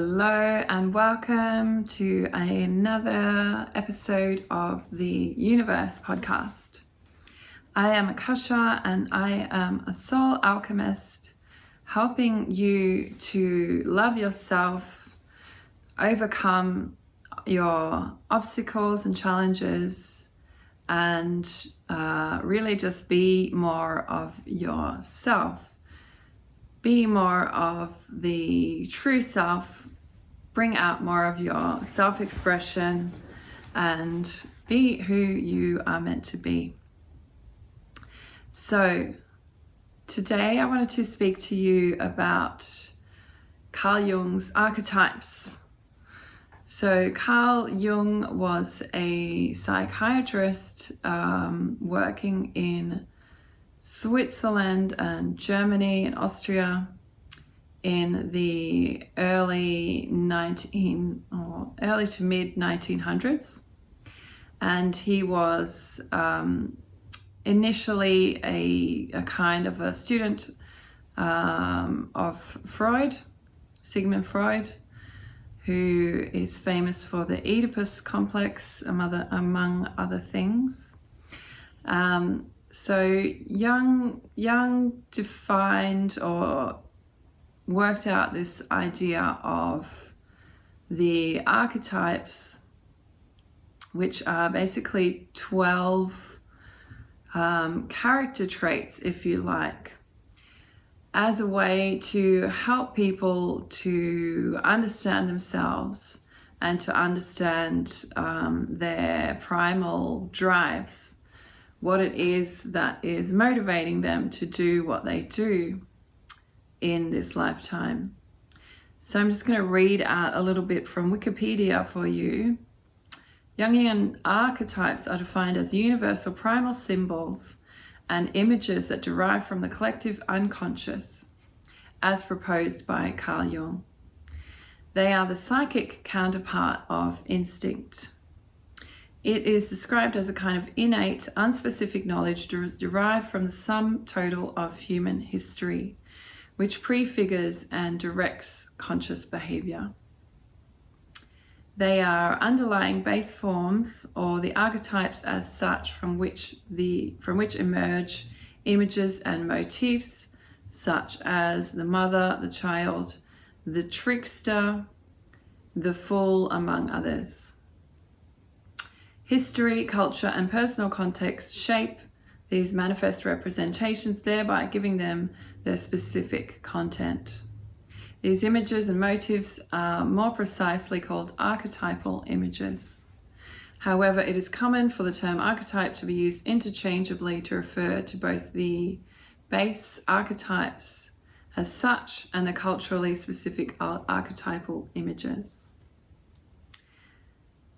Hello and welcome to another episode of the Youniverse podcast. I am Akasha and I am a soul alchemist, helping you to love yourself, overcome your obstacles and challenges, and really just be more of yourself. Be more of the true self, bring out more of your self-expression, and be who you are meant to be. So today I wanted to speak to you about Carl Jung's archetypes. So Carl Jung was a psychiatrist working in Switzerland and Germany and Austria in the early to mid 1900s, and he was initially a kind of a student of Freud, Sigmund Freud, who is famous for the Oedipus complex, among other things. So Jung defined or worked out this idea of the archetypes, which are basically 12 character traits, if you like, as a way to help people to understand themselves and to understand their primal drives, what it is that is motivating them to do what they do in this lifetime. So I'm just going to read out a little bit from Wikipedia for you. Jungian archetypes are defined as universal primal symbols and images that derive from the collective unconscious, as proposed by Carl Jung. They are the psychic counterpart of instinct. It is described as a kind of innate, unspecific knowledge derived from the sum total of human history, which prefigures and directs conscious behavior. They are underlying base forms, or the archetypes as such, from which emerge images and motifs, such as the mother, the child, the trickster, the fool, among others. History, culture, and personal context shape these manifest representations, thereby giving them their specific content. These images and motifs are more precisely called archetypal images. However, it is common for the term archetype to be used interchangeably to refer to both the base archetypes as such and the culturally specific archetypal images.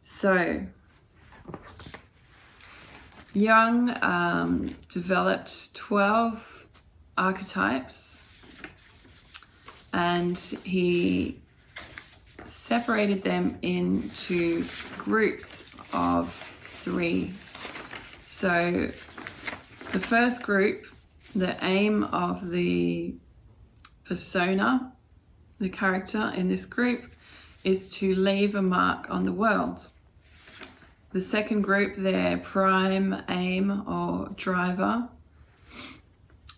So, Jung developed 12 archetypes, and he separated them into groups of 3. So the first group, the aim of the persona, the character in this group, is to leave a mark on the world. The second group, their prime aim or driver,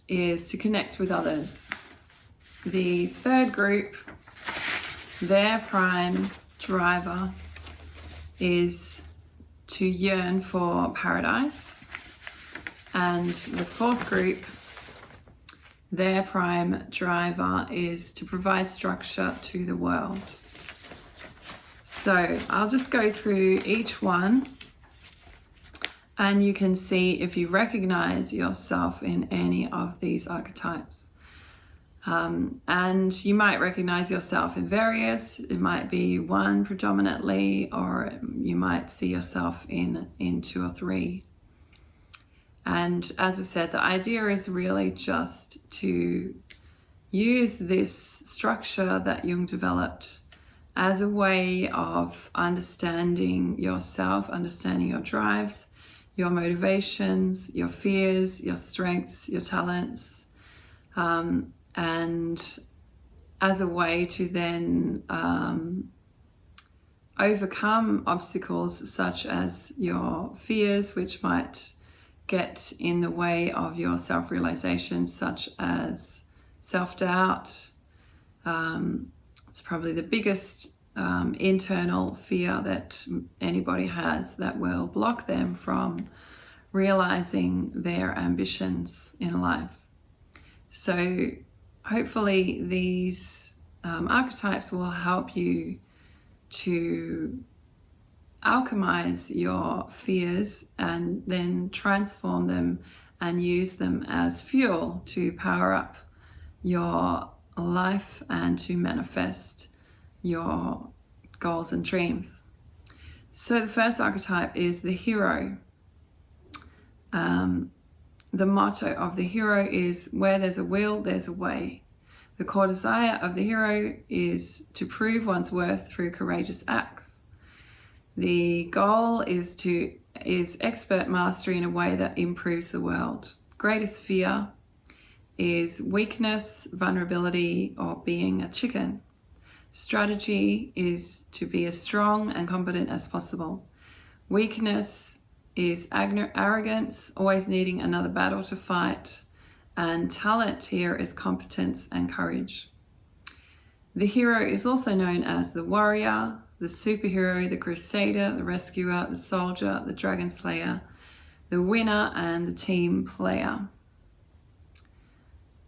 is to connect with others. The third group, their prime driver, is to yearn for paradise. And the fourth group, their prime driver, is to provide structure to the world. So I'll just go through each one, and you can see if you recognize yourself in any of these archetypes. And you might recognize yourself in various. It might be one predominantly, or you might see yourself in 2 or 3. And as I said, the idea is really just to use this structure that Jung developed as a way of understanding yourself, understanding your drives, your motivations, your fears, your strengths, your talents, and as a way to then overcome obstacles such as your fears, which might get in the way of your self-realization, such as self-doubt. It's probably the biggest internal fear that anybody has that will block them from realizing their ambitions in life. So hopefully these archetypes will help you to alchemize your fears and then transform them and use them as fuel to power up your life and to manifest your goals and dreams. So the first archetype is the hero. The motto of the hero is, where there's a will, there's a way. The core desire of the hero is to prove one's worth through courageous acts. The goal is expert mastery in a way that improves the world. Greatest fear is weakness, vulnerability, or being a chicken. Strategy is to be as strong and competent as possible. Weakness is arrogance, always needing another battle to fight. And talent here is competence and courage. The hero is also known as the warrior, the superhero, the crusader, the rescuer, the soldier, the dragon slayer, the winner, and the team player.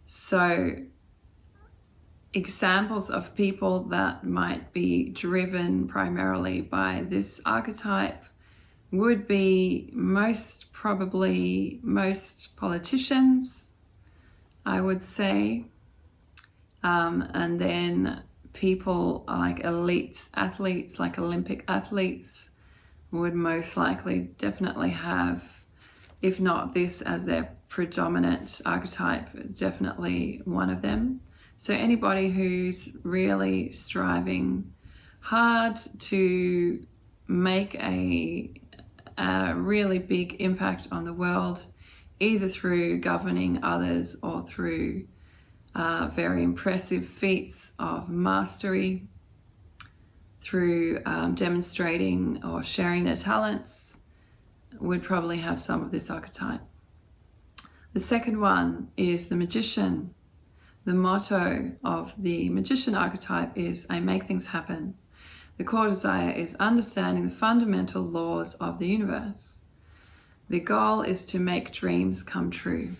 So examples of people that might be driven primarily by this archetype would be most politicians, I would say, and then people like elite athletes, like Olympic athletes, would most likely definitely have, if not this as their predominant archetype, definitely one of them. So anybody who's really striving hard to make a really big impact on the world, either through governing others or through very impressive feats of mastery, through demonstrating or sharing their talents, would probably have some of this archetype. The second one is the magician. The motto of the magician archetype is, I make things happen. The core desire is understanding the fundamental laws of the universe. The goal is to make dreams come true.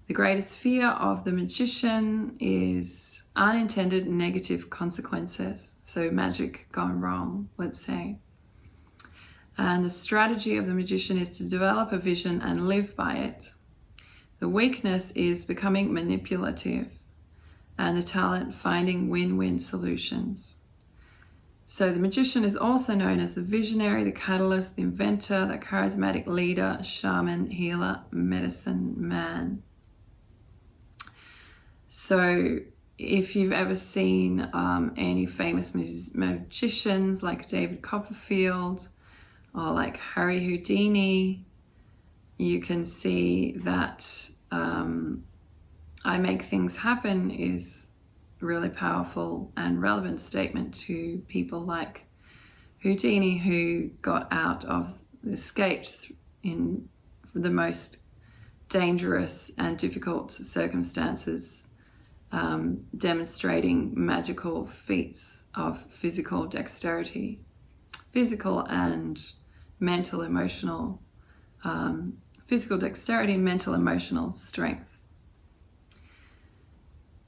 The greatest fear of the magician is unintended negative consequences. So magic gone wrong, let's say. And the strategy of the magician is to develop a vision and live by it. The weakness is becoming manipulative, and the talent finding win-win solutions. So the magician is also known as the visionary, the catalyst, the inventor, the charismatic leader, shaman, healer, medicine man. So if you've ever seen any famous magicians like David Copperfield or like Harry Houdini, you can see that I make things happen is a really powerful and relevant statement to people like Houdini, who got out of, escaped in the most dangerous and difficult circumstances, demonstrating magical feats of physical dexterity, physical and mental, emotional, physical dexterity, mental, emotional strength.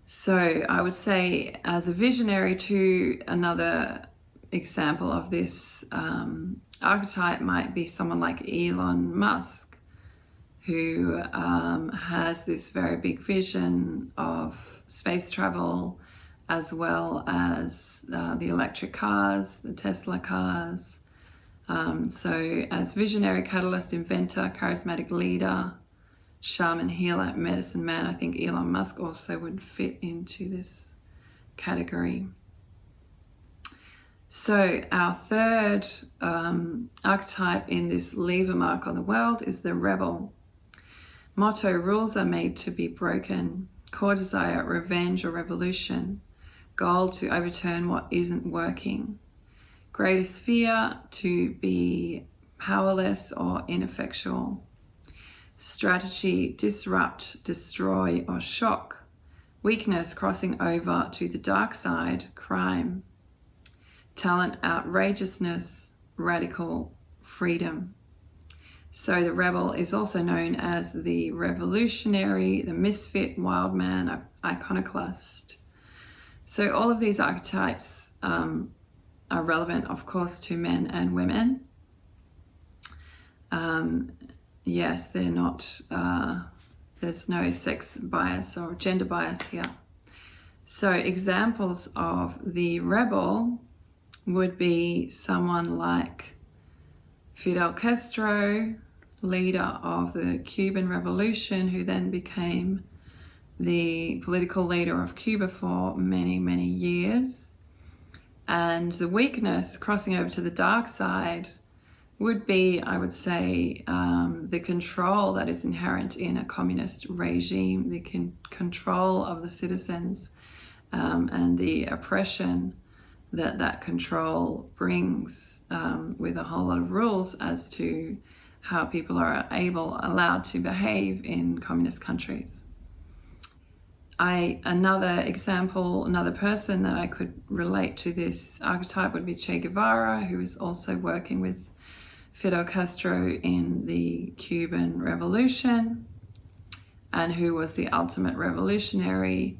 So I would say, as a visionary, to another example of this archetype might be someone like Elon Musk, who has this very big vision of space travel, as well as the electric cars, the Tesla cars. So as visionary, catalyst, inventor, charismatic leader, shaman, healer, medicine man, I think Elon Musk also would fit into this category. So our third archetype in this lever mark on the world is the rebel. Motto: rules are made to be broken. core desire, revenge or revolution, goal to overturn what isn't working, greatest fear, to be powerless or ineffectual, strategy, disrupt, destroy or shock, weakness, crossing over to the dark side, crime, talent, outrageousness, radical freedom. So the rebel is also known as the revolutionary, the misfit, wild man, iconoclast. So all of these archetypes are relevant, of course, to men and women. Yes, they're not, there's no sex bias or gender bias here. So examples of the rebel would be someone like Fidel Castro, leader of the Cuban Revolution, who then became the political leader of Cuba for many, many years. And the weakness, crossing over to the dark side, would be, I would say, the control that is inherent in a communist regime, the control of the citizens, and the oppression that control brings, with a whole lot of rules as to how people are allowed to behave in communist countries. Another example, another person that I could relate to this archetype would be Che Guevara, who is also working with Fidel Castro in the Cuban Revolution, and who was the ultimate revolutionary,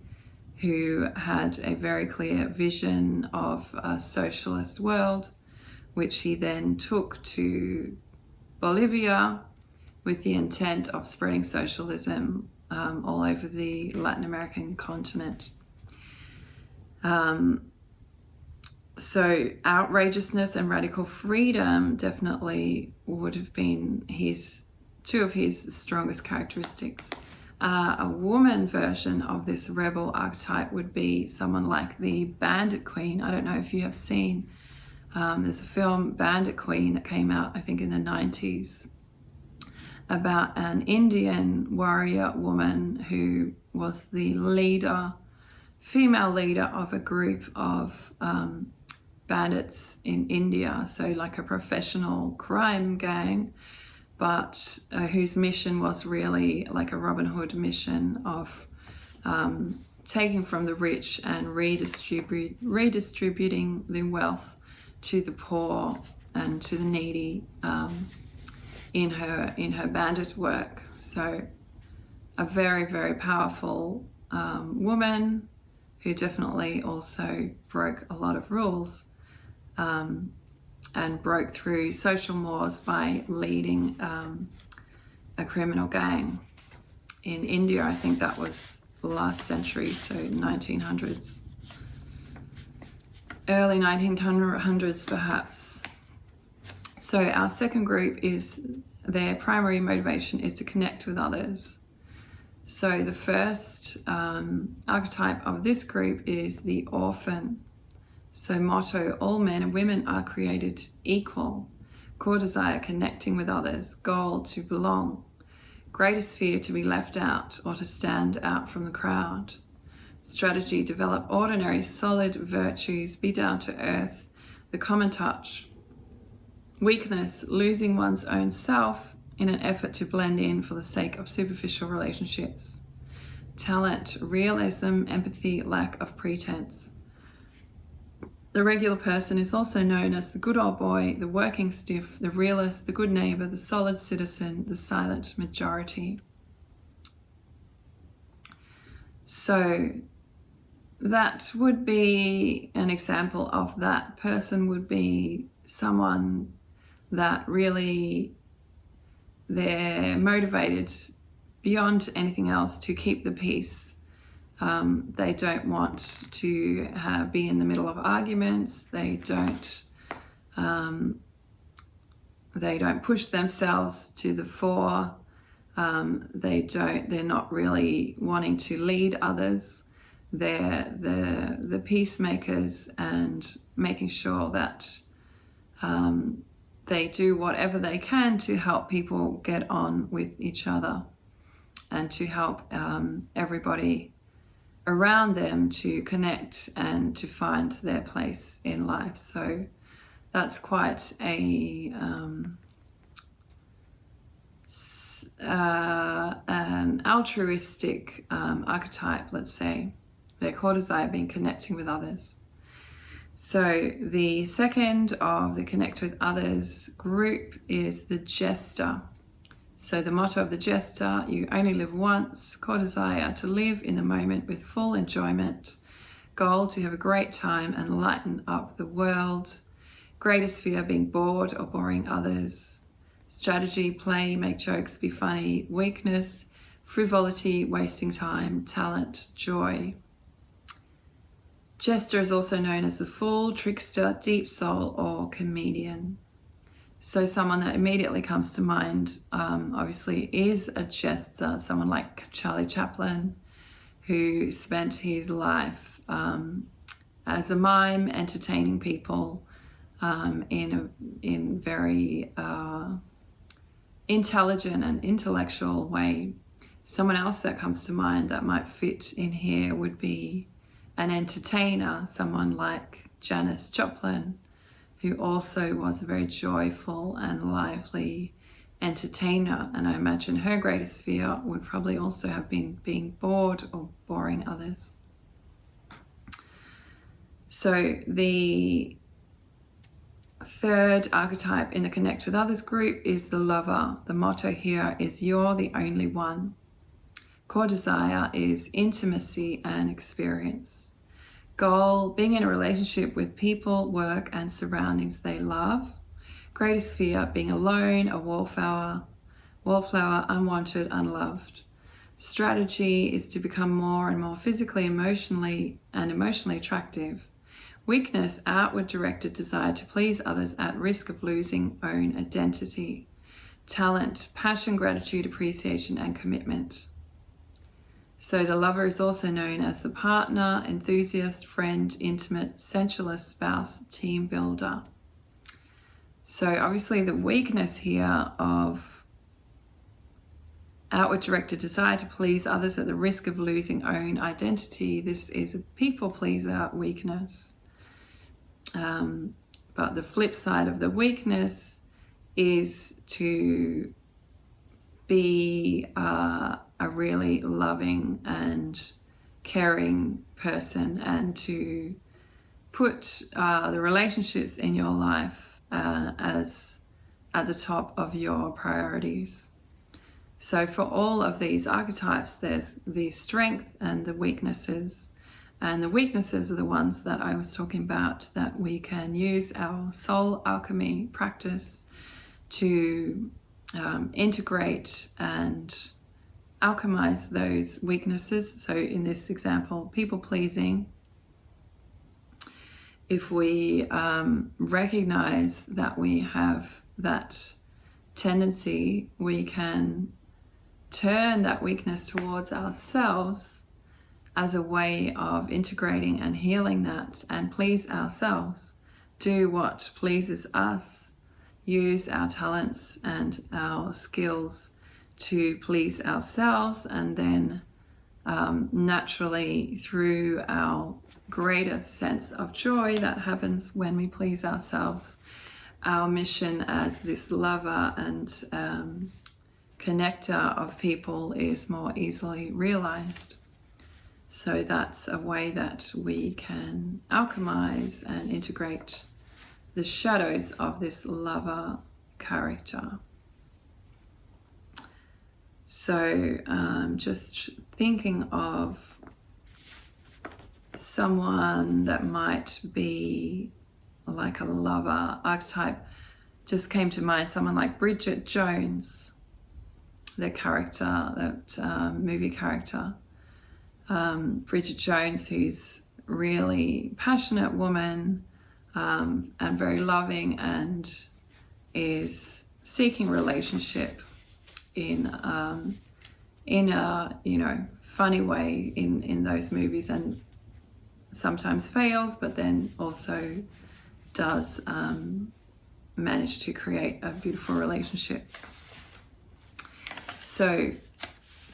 who had a very clear vision of a socialist world, which he then took to Bolivia with the intent of spreading socialism all over the Latin American continent. So outrageousness and radical freedom definitely would have been two of his strongest characteristics. A woman version of this rebel archetype would be someone like the Bandit Queen. I don't know if you have seen, there's a film, Bandit Queen, that came out, I think, in the 90s, about an Indian warrior woman who was the leader, female leader of a group of bandits in India, so like a professional crime gang, but whose mission was really like a Robin Hood mission of taking from the rich and redistributing the wealth to the poor and to the needy in her bandit work. So a very, very powerful woman who definitely also broke a lot of rules and broke through social mores by leading a criminal gang in India. I think that was last century, so 1900s, early 1900s perhaps. So our second group is, their primary motivation is to connect with others. So the first archetype of this group is the orphan. So motto, all men and women are created equal. Core desire, connecting with others. Goal, to belong. Greatest fear, to be left out or to stand out from the crowd. Strategy, develop ordinary, solid virtues, be down to earth, the common touch. Weakness, losing one's own self in an effort to blend in for the sake of superficial relationships. Talent, realism, empathy, lack of pretense. The regular person is also known as the good old boy, the working stiff, the realist, the good neighbor, the solid citizen, the silent majority. So that would be an example of that person. Would be someone that really, they're motivated beyond anything else to keep the peace. They don't want to be in the middle of arguments. They don't push themselves to the fore. They're not really wanting to lead others. They're the peacemakers and making sure that they do whatever they can to help people get on with each other and to help everybody around them to connect and to find their place in life. So that's quite an altruistic archetype, let's say. Their core desire being connecting with others. So the second of the connect with others group is the Jester. So the motto of the Jester: you only live once. Core desire to live in the moment with full enjoyment. Goal to have a great time and lighten up the world. Greatest fear being bored or boring others. Strategy, play, make jokes, be funny. Weakness, frivolity, wasting time. Talent, joy. Jester is also known as the fool, trickster, deep soul, or comedian. So someone that immediately comes to mind, obviously, is a jester, someone like Charlie Chaplin, who spent his life as a mime, entertaining people in very intelligent and intellectual way. Someone else that comes to mind that might fit in here would be an entertainer, someone like Janis Joplin, who also was a very joyful and lively entertainer. And I imagine her greatest fear would probably also have been being bored or boring others. So the third archetype in the Connect with Others group is the Lover. The motto here is you're the only one. Core desire is intimacy and experience. Goal, being in a relationship with people, work, and surroundings they love. Greatest fear, being alone, a wallflower, unwanted, unloved. Strategy is to become more and more physically, emotionally attractive. Weakness, outward directed desire to please others at risk of losing own identity. Talent, passion, gratitude, appreciation, and commitment. So the Lover is also known as the partner, enthusiast, friend, intimate, sensualist, spouse, team builder. So obviously the weakness here of outward directed desire to please others at the risk of losing own identity, this is a people pleaser weakness. But the flip side of the weakness is to be a really loving and caring person, and to put the relationships in your life as at the top of your priorities. So for all of these archetypes, there's the strength and the weaknesses. And the weaknesses are the ones that I was talking about, that we can use our soul alchemy practice to integrate and alchemize those weaknesses. So in this example, people pleasing, if we recognize that we have that tendency, we can turn that weakness towards ourselves as a way of integrating and healing that, and please ourselves, do what pleases us, use our talents and our skills to please ourselves, and then naturally through our greater sense of joy that happens when we please ourselves, our mission as this lover and connector of people is more easily realized. So that's a way that we can alchemize and integrate the shadows of this lover character. So just thinking of someone that might be like a lover archetype, just came to mind someone like Bridget Jones, the character, that movie character. Bridget Jones, who's really passionate woman and very loving, and is seeking relationship in a funny way in those movies, and sometimes fails, but then also does manage to create a beautiful relationship. So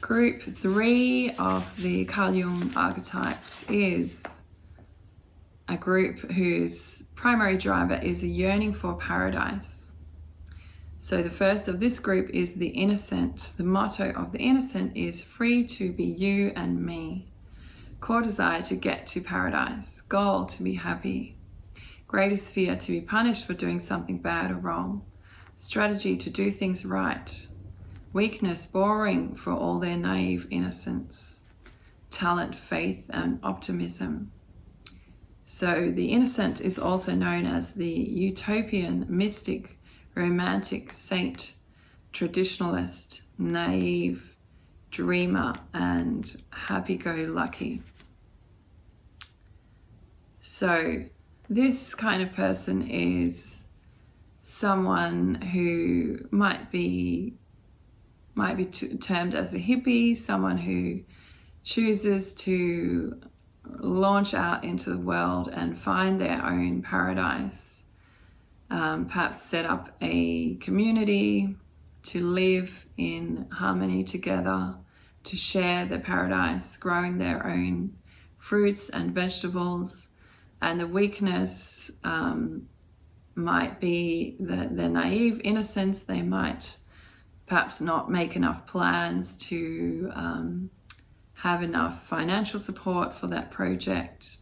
Group 3 of the Carl Jung archetypes is a group whose primary driver is a yearning for paradise. So the first of this group is the Innocent. The motto of the Innocent is free to be you and me. Core desire to get to paradise. Goal to be happy. Greatest fear to be punished for doing something bad or wrong. Strategy to do things right. Weakness boring for all their naive innocence. Talent, faith, and optimism. So the Innocent is also known as the utopian, mystic, romantic, saint, traditionalist, naive, dreamer, and happy-go-lucky. So this kind of person is someone who might be termed as a hippie, someone who chooses to launch out into the world and find their own paradise, perhaps set up a community to live in harmony together, to share their paradise, growing their own fruits and vegetables. And the weakness might be their naive innocence. They might perhaps not make enough plans to have enough financial support for that project,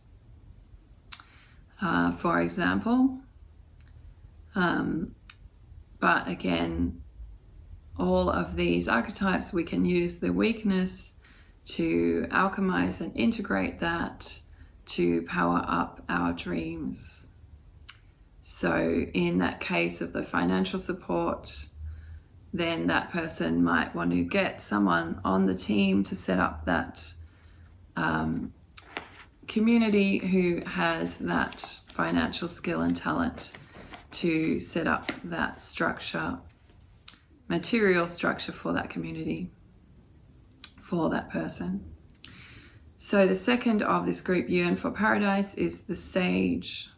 for example. But again, all of these archetypes, we can use the weakness to alchemize and integrate that to power up our dreams. So in that case of the financial support, then that person might want to get someone on the team to set up that community who has that financial skill and talent to set up that structure, material structure for that community, for that person. So the second of this group, Yearn for Paradise, is the Sage.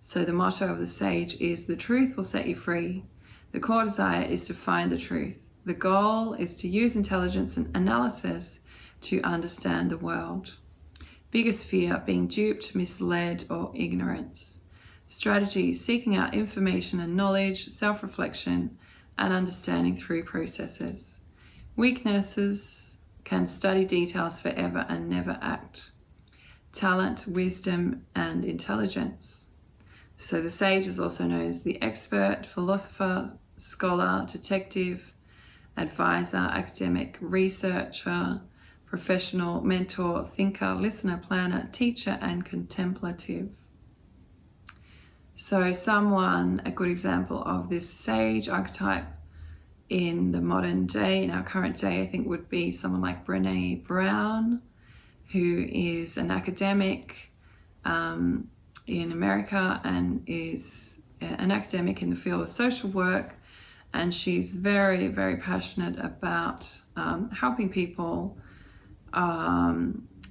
So the motto of the Sage is, the truth will set you free. The core desire is to find the truth. The goal is to use intelligence and analysis to understand the world. Biggest fear, being duped, misled, or ignorance. Strategy, seeking out information and knowledge, self-reflection, and understanding through processes. Weaknesses, can study details forever and never act. Talent, wisdom, and intelligence. So the Sage is also known as the expert, philosopher, scholar, detective, advisor, academic, researcher, professional, mentor, thinker, listener, planner, teacher, and contemplative. So someone, a good example of this Sage archetype in the modern day, in our current day, I think would be someone like Brené Brown, who is an academic in America and is an academic in the field of social work. And she's very, very passionate about helping people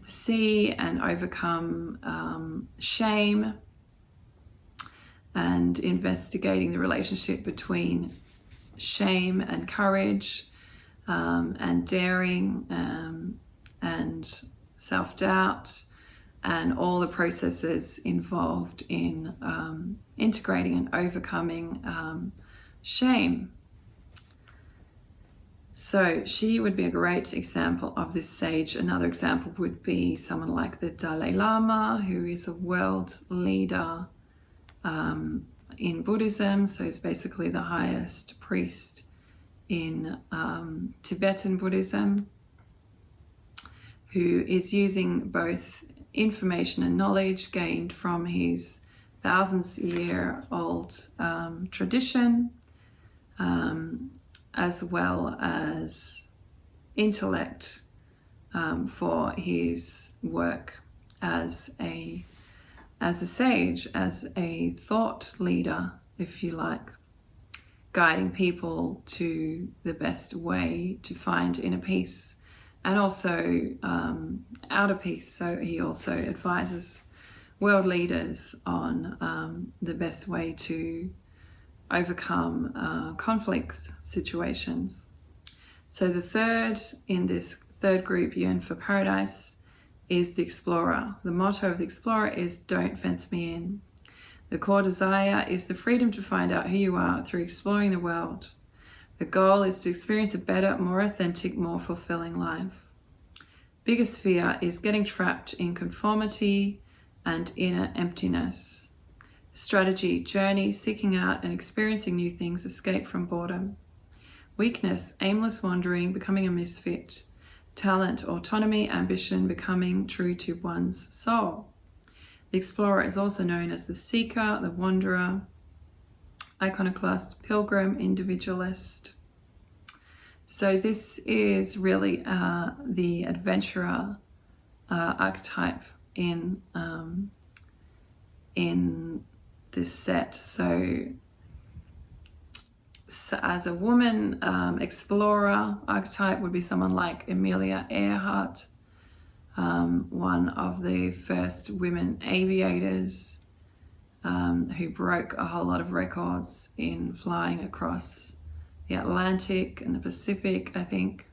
see and overcome shame and investigating the relationship between shame and courage, and daring, and self-doubt, and all the processes involved in integrating and overcoming shame. So she would be a great example of this Sage. Another example would be someone like the Dalai Lama, who is a world leader in Buddhism. So he's basically the highest priest in Tibetan Buddhism, who is using both information and knowledge gained from his thousands-year-old tradition, as well as intellect for his work as a sage, as a thought leader, if you like, guiding people to the best way to find inner peace and also outer peace. So he also advises world leaders on the best way to overcome conflicts, situations. So the third in this third group, Yearn for Paradise, is the Explorer. The motto of the Explorer is "Don't fence me in." The core desire is the freedom to find out who you are through exploring the world. The goal is to experience a better, more authentic, more fulfilling life. Biggest fear is getting trapped in conformity and inner emptiness. Strategy, journey, seeking out and experiencing new things, escape from boredom. Weakness, aimless wandering, becoming a misfit. Talent, autonomy, ambition, becoming true to one's soul. The Explorer is also known as the Seeker, the Wanderer, Iconoclast, Pilgrim, Individualist. So this is really the Adventurer archetype in this set. So as a woman, Explorer archetype would be someone like Amelia Earhart, one of the first women aviators, who broke a whole lot of records in flying across the Atlantic and the Pacific, I think.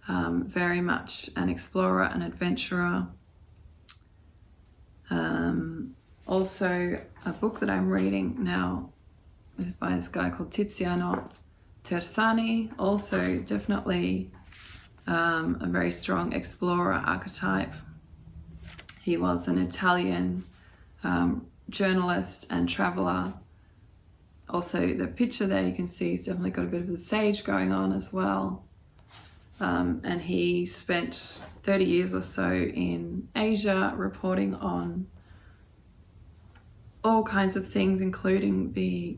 Very much an explorer, an adventurer. Also, a book that I'm reading now is by this guy called Tiziano Tersani, also definitely a very strong explorer archetype. He was an Italian journalist and traveler. Also, the picture there you can see he's definitely got a bit of the sage going on as well. And he spent 30 years or so in Asia reporting on all kinds of things, including the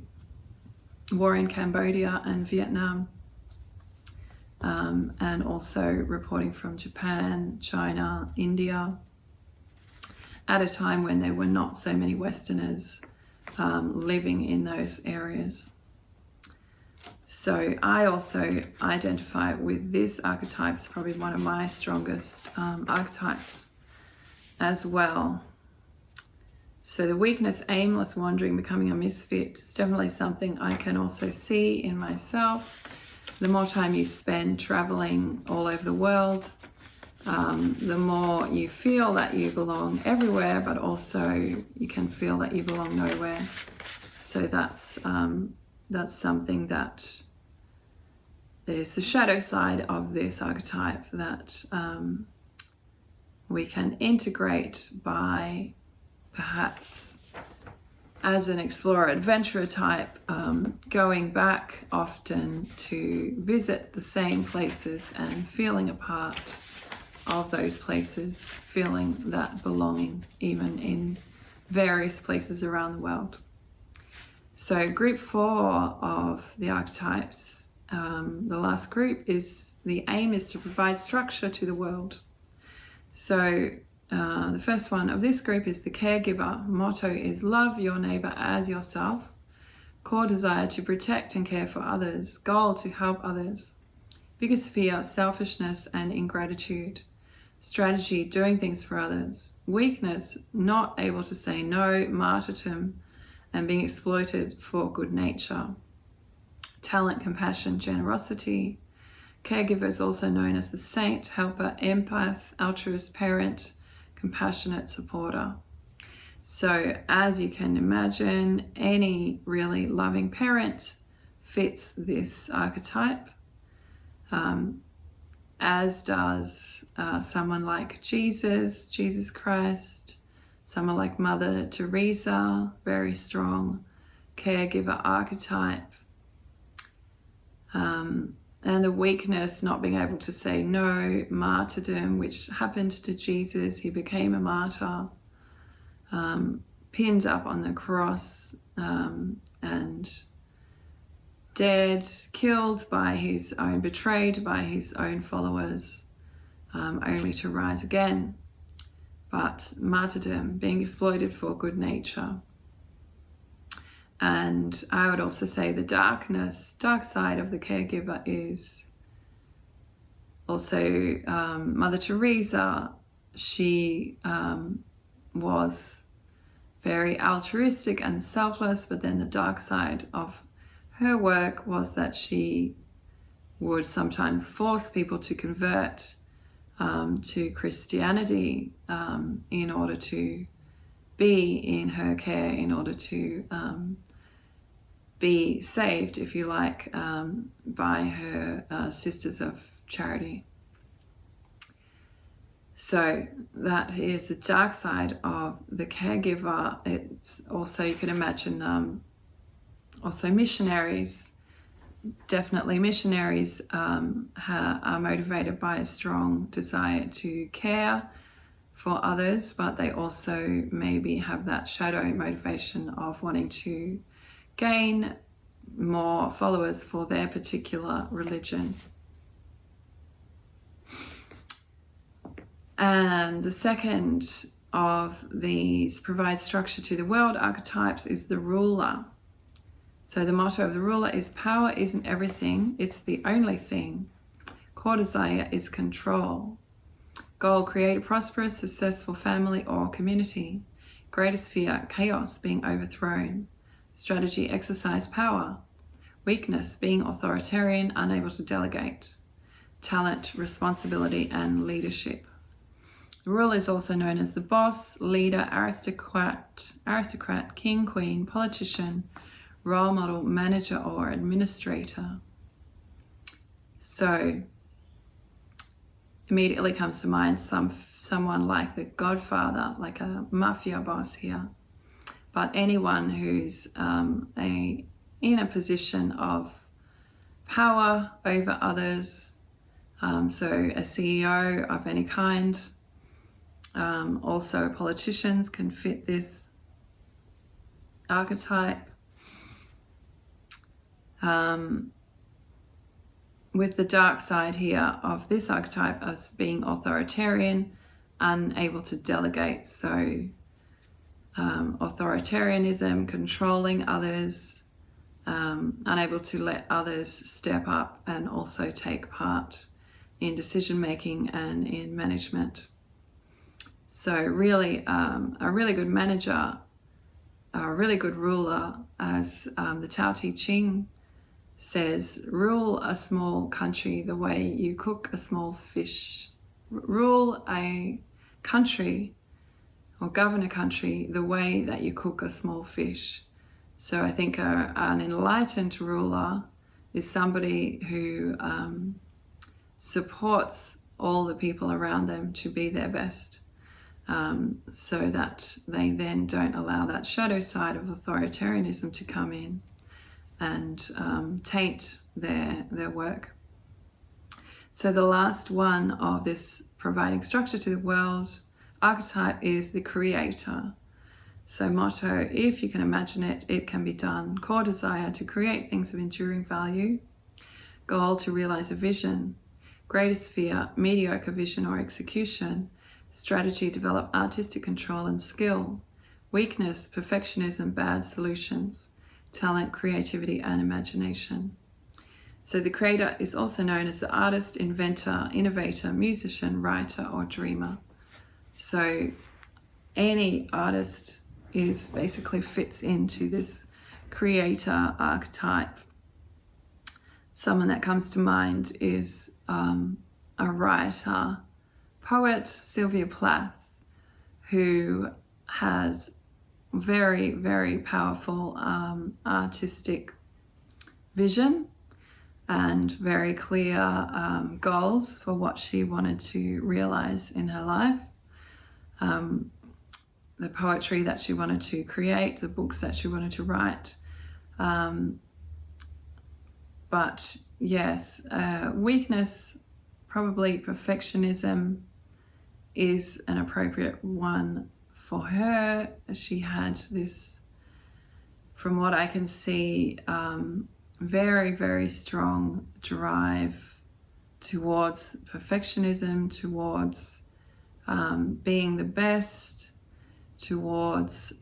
war in Cambodia and Vietnam, and also reporting from Japan, China, India, at a time when there were not so many Westerners living in those areas. So I also identify with this archetype. It's probably one of my strongest archetypes as well. So the weakness, aimless wandering, becoming a misfit, is definitely something I can also see in myself. The more time you spend traveling all over the world, the more you feel that you belong everywhere, but also you can feel that you belong nowhere. So that's something that there's the shadow side of this archetype that we can integrate by perhaps as an explorer adventurer type, going back often to visit the same places and feeling a part of those places, feeling that belonging even in various places around the world. So group 4 of the archetypes, the last group, is the aim is to provide structure to the world. So the first one of this group is the Caregiver. Motto is love your neighbor as yourself. Core desire to protect and care for others. Goal to help others. Biggest fear, selfishness and ingratitude. Strategy, doing things for others. Weakness, not able to say no, martyrdom, and being exploited for good nature. Talent, compassion, generosity. Caregiver is also known as the saint, helper, empath, altruist, parent, compassionate supporter. So as you can imagine, any really loving parent fits this archetype, as does someone like Jesus Christ, someone like Mother Teresa, very strong caregiver archetype. And the weakness, not being able to say no, martyrdom, which happened to Jesus. He became a martyr, pinned up on the cross, and dead, killed by his own, betrayed by his own followers, only to rise again. But martyrdom, being exploited for good nature. And I would also say the dark side of the caregiver is also Mother Teresa. She was very altruistic and selfless, but then the dark side of her work was that she would sometimes force people to convert to Christianity in order to be in her care, in order to be saved, if you like, by her Sisters of Charity. So that is the dark side of the caregiver. It's also, you can imagine, also missionaries. Definitely missionaries are motivated by a strong desire to care for others, but they also maybe have that shadow motivation of wanting to gain more followers for their particular religion. And the second of these provide structure to the world archetypes is the ruler. So the motto of the ruler is power isn't everything, it's the only thing. Core desire is control. Goal, create a prosperous, successful family or community. Greatest fear, chaos, being overthrown. Strategy, exercise power. Weakness, being authoritarian, unable to delegate. Talent, responsibility and leadership. The ruler is also known as the boss, leader, aristocrat, king, queen, politician, role model, manager or administrator. So immediately comes to mind someone like the Godfather, like a mafia boss here. But anyone who's in a position of power over others, so a CEO of any kind, also politicians can fit this archetype. With the dark side here of this archetype as being authoritarian, unable to delegate. So authoritarianism, controlling others, unable to let others step up and also take part in decision making and in management. So really a really good manager, a really good ruler, as the Tao Te Ching says, rule a small country the way you cook a small fish. Rule a country or govern a country the way that you cook a small fish. So I think an enlightened ruler is somebody who supports all the people around them to be their best, so that they then don't allow that shadow side of authoritarianism to come in and taint their work. So the last one of this providing structure to the world archetype is the creator. So motto, if you can imagine it, it can be done. Core desire, to create things of enduring value. Goal, to realize a vision. Greatest fear, mediocre vision or execution. Strategy, develop artistic control and skill. Weakness, perfectionism, bad solutions. Talent, creativity and imagination. So the creator is also known as the artist, inventor, innovator, musician, writer or dreamer. So any artist is basically fits into this creator archetype. Someone that comes to mind is a writer, poet, Sylvia Plath, who has very, very powerful artistic vision and very clear goals for what she wanted to realize in her life. The poetry that she wanted to create, the books that she wanted to write. But yes, weakness, probably perfectionism, is an appropriate one for her. She had this, from what I can see, very, very strong drive towards perfectionism, towards being the best, towards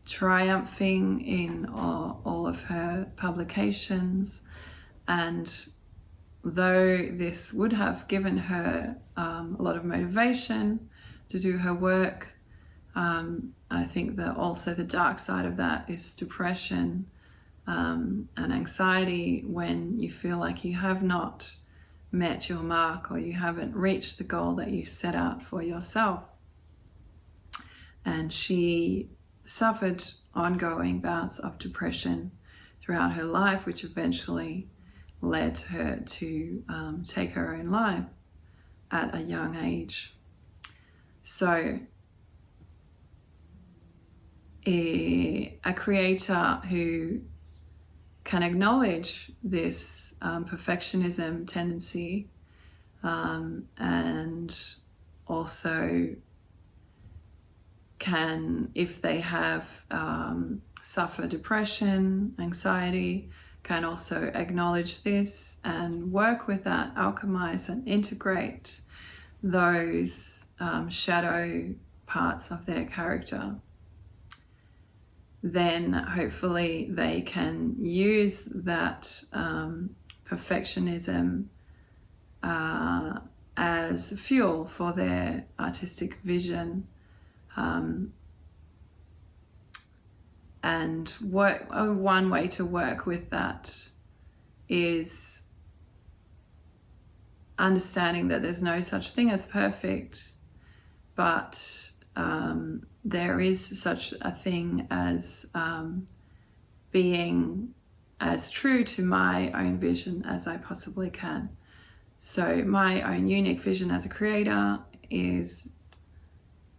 triumphing in all of her publications. And though this would have given her a lot of motivation to do her work, I think that also the dark side of that is depression, and anxiety when you feel like you have not met your mark or you haven't reached the goal that you set out for yourself. And she suffered ongoing bouts of depression throughout her life, which eventually led her to take her own life at a young age. So a creator who can acknowledge this perfectionism tendency and also can, if they have suffer depression, anxiety, can also acknowledge this and work with that, alchemize and integrate those shadow parts of their character. Then hopefully they can use that perfectionism as fuel for their artistic vision. And one way to work with that is understanding that there's no such thing as perfect, but there is such a thing as being as true to my own vision as I possibly can. So my own unique vision as a creator is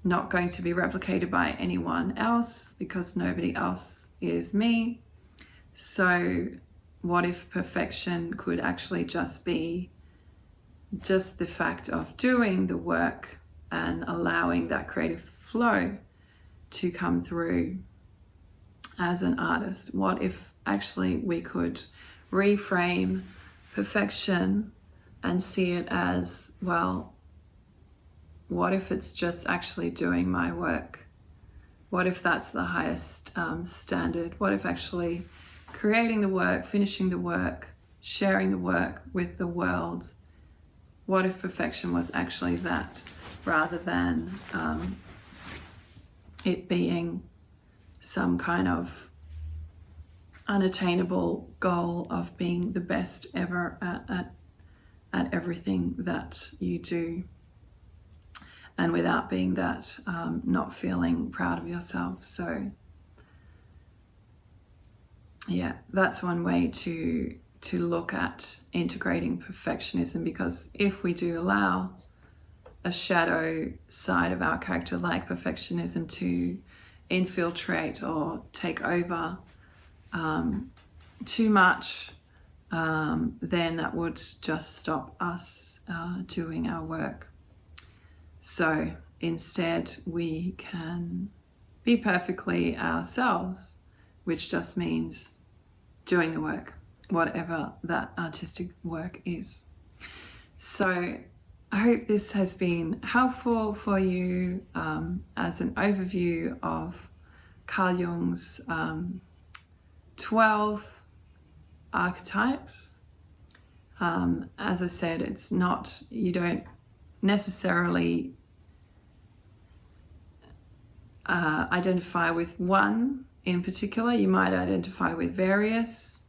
not going to be replicated by anyone else because nobody else is me. So what if perfection could actually just be just the fact of doing the work and allowing that creative flow to come through as an artist? What if actually we could reframe perfection and see it as, well, what if it's just actually doing my work? What if that's the highest standard? What if actually creating the work, finishing the work, sharing the work with the world, what if perfection was actually that, rather than it being some kind of unattainable goal of being the best ever at everything that you do? And without being that, not feeling proud of yourself. So yeah, that's one way to look at integrating perfectionism, because if we do allow a shadow side of our character like perfectionism to infiltrate or take over too much, then that would just stop us doing our work. So instead we can be perfectly ourselves, which just means doing the work, whatever that artistic work is. So I hope this has been helpful for you as an overview of Carl Jung's 12 archetypes. As I said, it's not, you don't necessarily identify with one in particular. You might identify with various,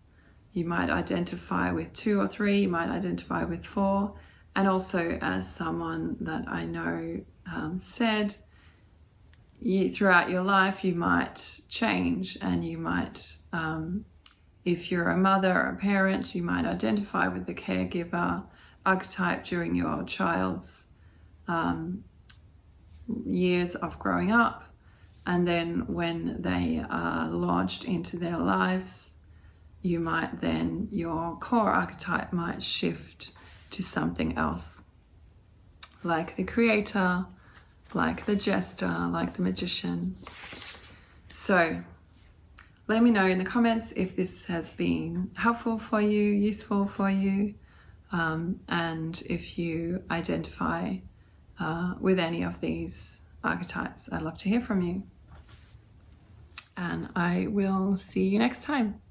you might identify with 2 or 3, you might identify with 4. And also, as someone that I know said, throughout your life you might change, and you might, if you're a mother or a parent, you might identify with the caregiver archetype during your child's years of growing up, and then when they are launched into their lives, you might then, your core archetype might shift to something else, like the Creator, like the Jester, like the Magician. So let me know in the comments if this has been helpful for you, useful for you, and if you identify with any of these archetypes. I'd love to hear from you. And I will see you next time.